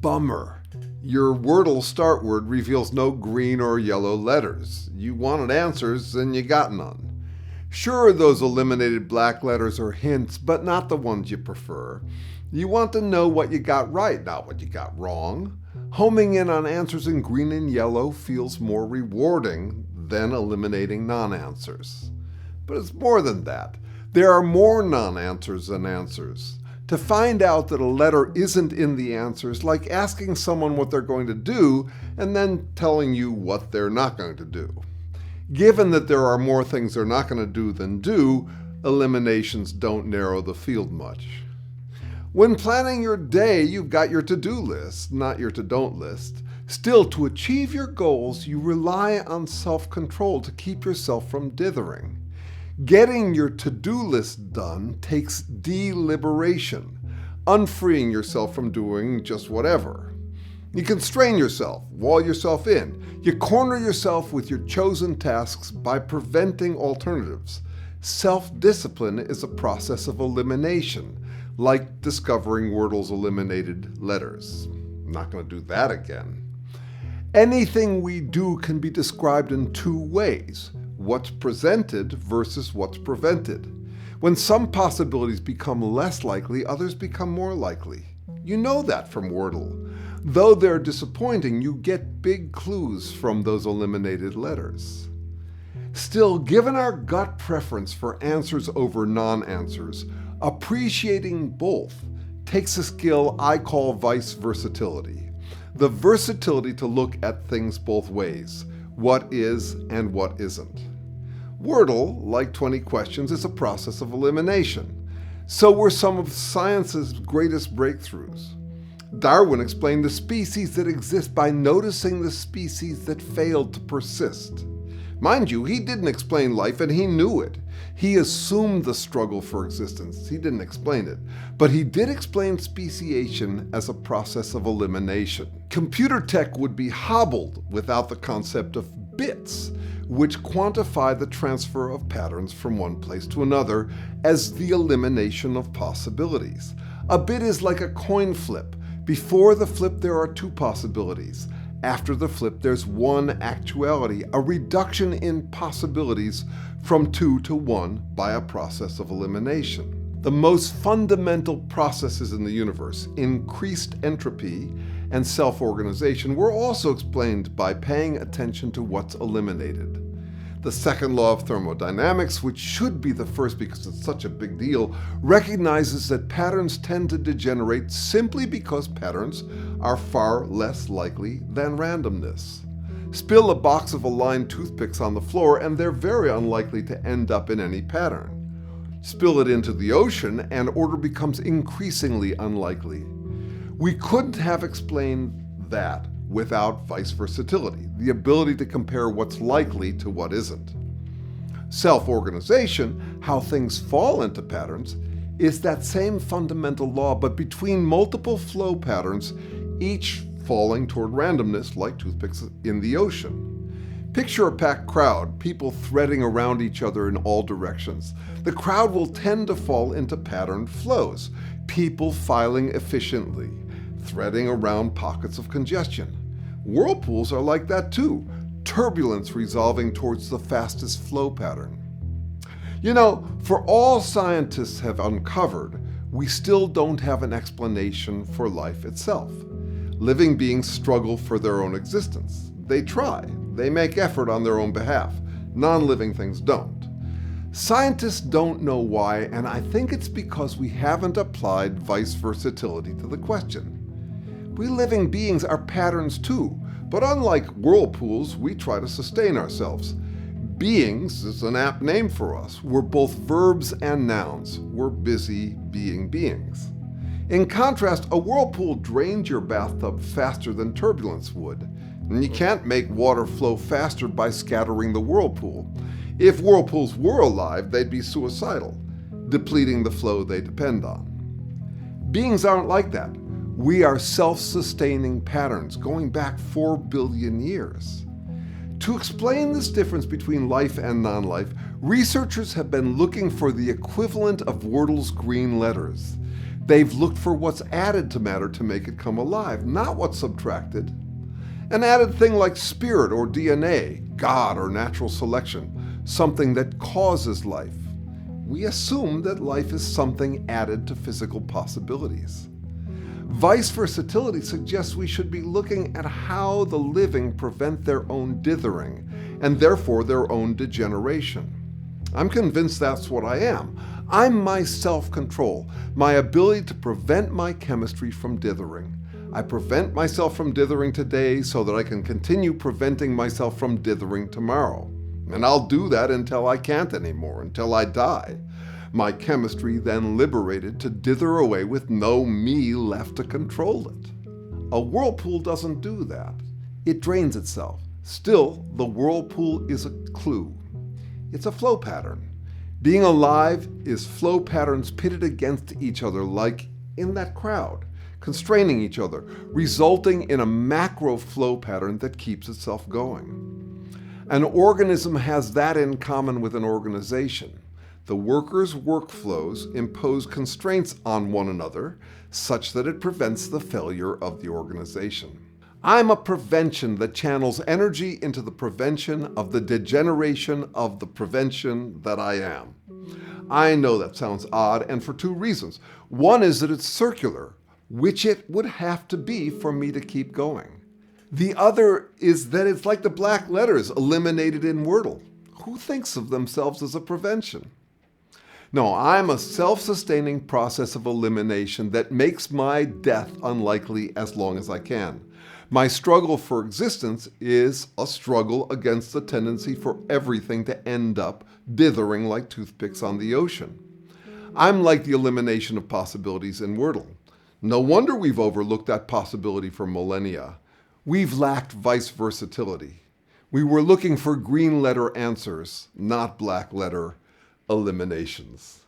Bummer. Your Wordle start word reveals no green or yellow letters. You wanted answers and you got none. Sure, those eliminated black letters are hints, but not the ones you prefer. You want to know what you got right, not what you got wrong. Homing in on answers in green and yellow feels more rewarding than eliminating non-answers. But it's more than that. There are more non-answers than answers. To find out that a letter isn't in the answer is like asking someone what they're going to do and then telling you what they're not going to do. Given that there are more things they're not going to do than do, eliminations don't narrow the field much. When planning your day, you've got your to-do list, not your to-don't list. Still, to achieve your goals, you rely on self-control to keep yourself from dithering. Getting your to-do list done takes deliberation, unfreeing yourself from doing just whatever. You constrain yourself, wall yourself in. You corner yourself with your chosen tasks by preventing alternatives. Self-discipline is a process of elimination, like discovering Wordle's eliminated letters. I'm not going to do that again. Anything we do can be described in two ways: what's presented versus what's prevented. When some possibilities become less likely, others become more likely. You know that from Wordle. Though they're disappointing, you get big clues from those eliminated letters. Still, given our gut preference for answers over non-answers, appreciating both takes a skill I call vice versatility. The versatility to look at things both ways, what is and what isn't. Wordle, like 20 questions, is a process of elimination. So were some of science's greatest breakthroughs. Darwin explained the species that exist by noticing the species that failed to persist. Mind you, he didn't explain life and he knew it. He assumed the struggle for existence. He didn't explain it. But he did explain speciation as a process of elimination. Computer tech would be hobbled without the concept of bits, which quantify the transfer of patterns from one place to another as the elimination of possibilities. A bit is like a coin flip. Before the flip, there are two possibilities. After the flip, there's one actuality, a reduction in possibilities from 2 to 1 by a process of elimination. The most fundamental processes in the universe, increased entropy and self-organization, were also explained by paying attention to what's eliminated. The second law of thermodynamics, which should be the first because it's such a big deal, recognizes that patterns tend to degenerate simply because patterns are far less likely than randomness. Spill a box of aligned toothpicks on the floor and they're very unlikely to end up in any pattern. Spill it into the ocean and order becomes increasingly unlikely. We couldn't have explained that without vice versatility, the ability to compare what's likely to what isn't. Self-organization, how things fall into patterns, is that same fundamental law, but between multiple flow patterns, each falling toward randomness like toothpicks in the ocean. Picture a packed crowd, people threading around each other in all directions. The crowd will tend to fall into patterned flows, people filing efficiently, threading around pockets of congestion. Whirlpools are like that too, turbulence resolving towards the fastest flow pattern. You know, for all scientists have uncovered, we still don't have an explanation for life itself. Living beings struggle for their own existence. They try, they make effort on their own behalf. Non-living things don't. Scientists don't know why, and I think it's because we haven't applied vice versatility to the question. We living beings are patterns too, but unlike whirlpools, we try to sustain ourselves. Beings is an apt name for us. We're both verbs and nouns. We're busy being beings. In contrast, a whirlpool drains your bathtub faster than turbulence would. And you can't make water flow faster by scattering the whirlpool. If whirlpools were alive, they'd be suicidal, depleting the flow they depend on. Beings aren't like that. We are self-sustaining patterns going back 4 billion years. To explain this difference between life and non-life, researchers have been looking for the equivalent of Wordle's green letters. They've looked for what's added to matter to make it come alive, not what's subtracted. An added thing like spirit or DNA, God or natural selection, something that causes life. We assume that life is something added to physical possibilities. Vice versatility suggests we should be looking at how the living prevent their own dithering, and therefore their own degeneration. I'm convinced that's what I am. I'm my self-control, my ability to prevent my chemistry from dithering. I prevent myself from dithering today so that I can continue preventing myself from dithering tomorrow. And I'll do that until I can't anymore, until I die. My chemistry then liberated to dither away with no me left to control it. A whirlpool doesn't do that. It drains itself. Still, the whirlpool is a clue. It's a flow pattern. Being alive is flow patterns pitted against each other like in that crowd, constraining each other, resulting in a macro flow pattern that keeps itself going. An organism has that in common with an organization. The workers' workflows impose constraints on one another such that it prevents the failure of the organization. I'm a prevention that channels energy into the prevention of the degeneration of the prevention that I am. I know that sounds odd, and for two reasons. One is that it's circular, which it would have to be for me to keep going. The other is that it's like the black letters eliminated in Wordle. Who thinks of themselves as a prevention? No, I'm a self-sustaining process of elimination that makes my death unlikely as long as I can. My struggle for existence is a struggle against the tendency for everything to end up dithering like toothpicks on the ocean. I'm like the elimination of possibilities in Wordle. No wonder we've overlooked that possibility for millennia. We've lacked vice versatility. We were looking for green letter answers, not black letter eliminations.